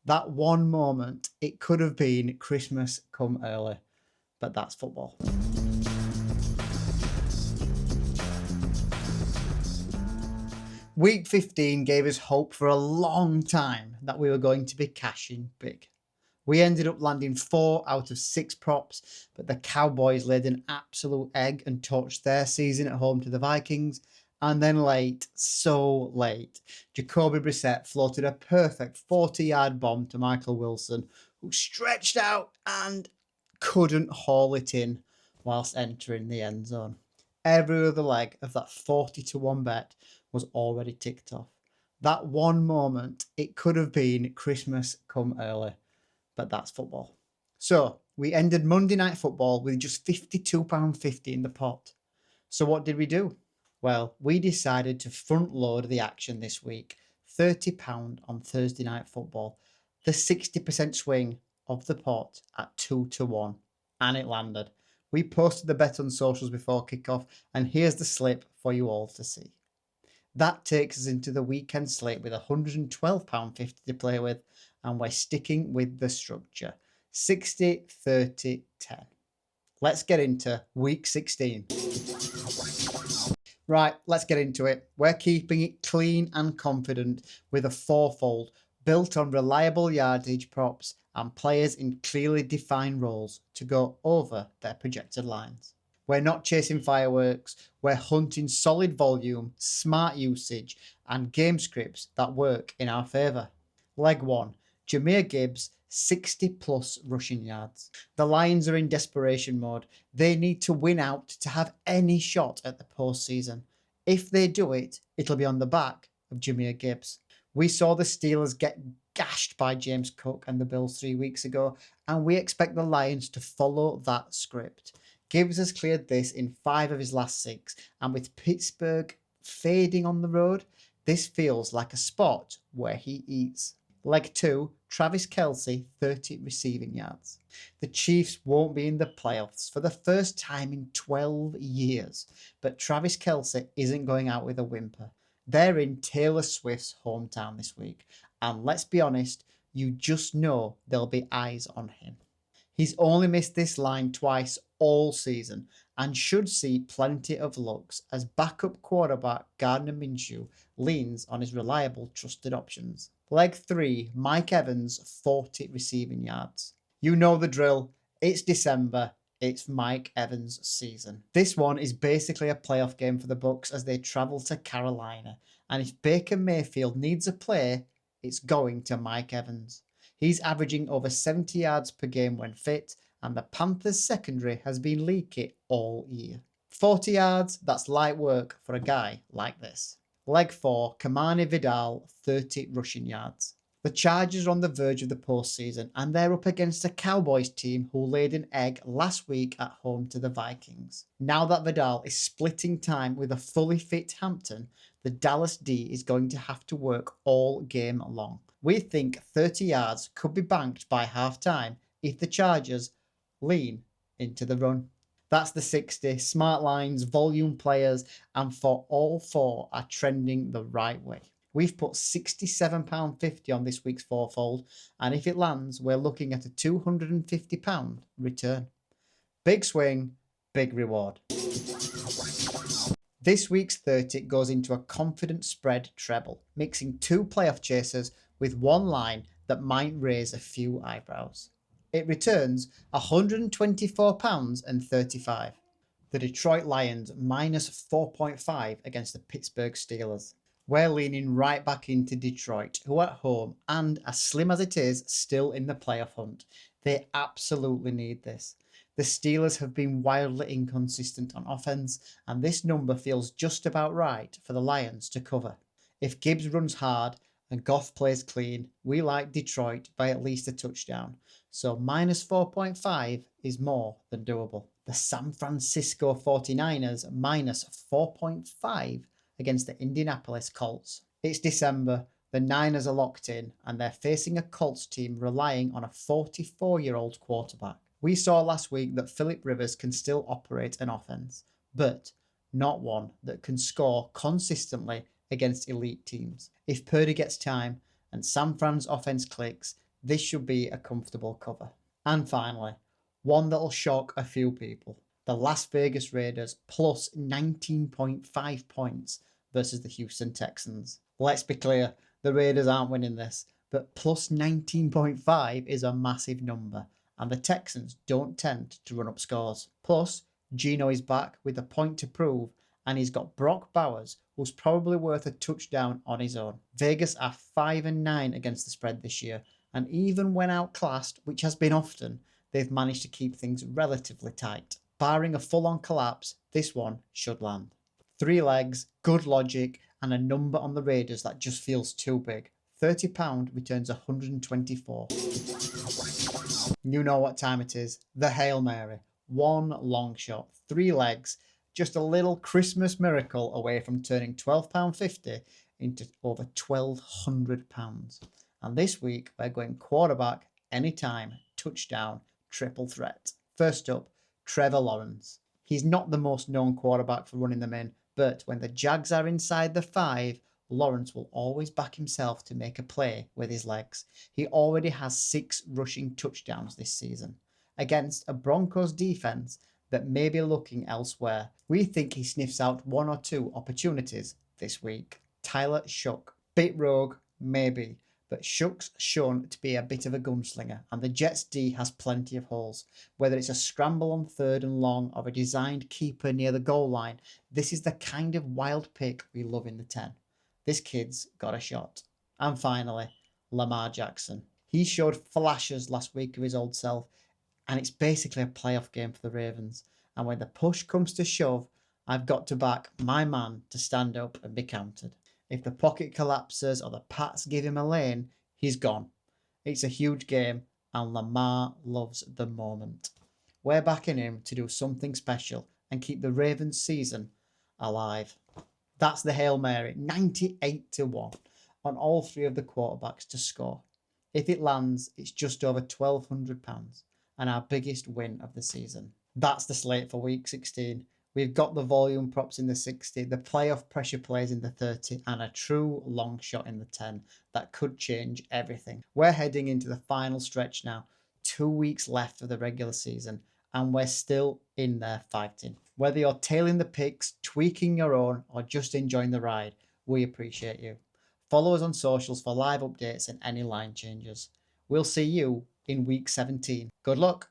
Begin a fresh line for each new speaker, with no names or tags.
That one moment, it could have been Christmas come early, but that's football. Week 15 gave us hope for a long time that we were going to be cashing big. We ended up landing 4 out of 6 props, but the Cowboys laid an absolute egg and torched their season at home to the Vikings. And then late, so late, Jacoby Brissett floated a perfect 40-yard bomb to Michael Wilson, who stretched out and couldn't haul it in whilst entering the end zone. Every other leg of that 40-1 bet was already ticked off. That one moment, it could have been Christmas come early, but that's football. So we ended Monday Night Football with just £52.50 in the pot. So what did we do? Well, we decided to front load the action this week, £30 on Thursday Night Football, the 60% swing of the pot at 2-1, and it landed. We posted the bet on socials before kickoff, and here's the slip for you all to see. That takes us into the weekend slate with £112.50 to play with, and we're sticking with the structure, 60, 30, 10. Let's get into week 16. Right, let's get into it. We're keeping it clean and confident with a fourfold built on reliable yardage props and players in clearly defined roles to go over their projected lines. We're not chasing fireworks, we're hunting solid volume, smart usage, and game scripts that work in our favour. Leg 1, Gibbs, 60 plus rushing yards. The Lions are in desperation mode. They need to win out to have any shot at the postseason. If they do it, it'll be on the back of Gibbs. We saw the Steelers get gashed by James Cook and the Bills 3 weeks ago, and we expect the Lions to follow that script. Gibbs has cleared this in 5 of his last 6, and with Pittsburgh fading on the road, this feels like a spot where he eats. Leg 2, Travis Kelce, 30 receiving yards. The Chiefs won't be in the playoffs for the first time in 12 years, but Travis Kelce isn't going out with a whimper. They're in Taylor Swift's hometown this week, and let's be honest, you just know there'll be eyes on him. He's only missed this line twice all season and should see plenty of looks as backup quarterback Gardner Minshew leans on his reliable, trusted options. Leg 3, Mike Evans, 40 receiving yards. You know the drill. It's December. It's Mike Evans' season. This one is basically a playoff game for the Bucs as they travel to Carolina. And if Baker Mayfield needs a play, it's going to Mike Evans. He's averaging over 70 yards per game when fit, and the Panthers' secondary has been leaky all year. 40 yards, that's light work for a guy like this. Leg 4, Kamani Vidal, 30 rushing yards. The Chargers are on the verge of the postseason, and they're up against a Cowboys team who laid an egg last week at home to the Vikings. Now that Vidal is splitting time with a fully fit Hampton, the Dallas D is going to have to work all game long. We think 30 yards could be banked by half-time if the Chargers lean into the run. That's the 60, smart lines, volume players, and for all 4 are trending the right way. We've put £67.50 on this week's fourfold, and if it lands, we're looking at a £250 return. Big swing, big reward. This week's 30 goes into a confident spread treble, mixing 2 playoff chasers with one line that might raise a few eyebrows. It returns £124.35. The Detroit Lions minus 4.5 against the Pittsburgh Steelers. We're leaning right back into Detroit, who at home, and as slim as it is, still in the playoff hunt. They absolutely need this. The Steelers have been wildly inconsistent on offense, and this number feels just about right for the Lions to cover. If Gibbs runs hard and Goff plays clean, we like Detroit by at least a touchdown. So minus 4.5 is more than doable. The San Francisco 49ers minus 4.5 against the Indianapolis Colts. It's December, the Niners are locked in, and they're facing a Colts team relying on a 44-year-old quarterback. We saw last week that Phillip Rivers can still operate an offense, but not one that can score consistently against elite teams. If Purdy gets time and San Fran's offense clicks, This should be a comfortable cover. And finally, one that'll shock a few people. The Las Vegas Raiders plus 19.5 points versus the Houston Texans. Let's be clear, the Raiders aren't winning this, but plus 19.5 is a massive number, and the Texans don't tend to run up scores. Plus, Geno is back with a point to prove, and he's got Brock Bowers, who's probably worth a touchdown on his own. Vegas are 5-9 against the spread this year, and even when outclassed, which has been often, they've managed to keep things relatively tight. Barring a full-on collapse, this one should land. 3 legs, good logic, and a number on the Raiders that just feels too big. £30 returns 124. You know what time it is. The Hail Mary. One long shot, 3 legs, just a little Christmas miracle away from turning £12.50 into over £1,200. And this week, we're going quarterback, anytime, touchdown, triple threat. First up, Trevor Lawrence. He's not the most known quarterback for running them in, but when the Jags are inside the 5, Lawrence will always back himself to make a play with his legs. He already has 6 rushing touchdowns this season against a Broncos defense that may be looking elsewhere. We think he sniffs out 1 or 2 opportunities this week. Tyler Shough. Bit rogue, maybe, but Shough's shown to be a bit of a gunslinger, and the Jets' D has plenty of holes. Whether it's a scramble on 3rd and long or a designed keeper near the goal line, this is the kind of wild pick we love in the 10. This kid's got a shot. And finally, Lamar Jackson. He showed flashes last week of his old self, and it's basically a playoff game for the Ravens. And when the push comes to shove, I've got to back my man to stand up and be counted. If the pocket collapses or the Pats give him a lane, he's gone. It's a huge game, and Lamar loves the moment. We're backing him to do something special and keep the Ravens season alive. That's the Hail Mary, 98-1 on all 3 of the quarterbacks to score. If it lands, it's just over £1,200 and our biggest win of the season. That's the slate for week 16. We've got the volume props in the 60, the playoff pressure plays in the 30, and a true long shot in the 10 that could change everything. We're heading into the final stretch now, 2 weeks left of the regular season, and we're still in there fighting. Whether you're tailing the picks, tweaking your own, or just enjoying the ride, we appreciate you. Follow us on socials for live updates and any line changes. We'll see you in week 17. Good luck.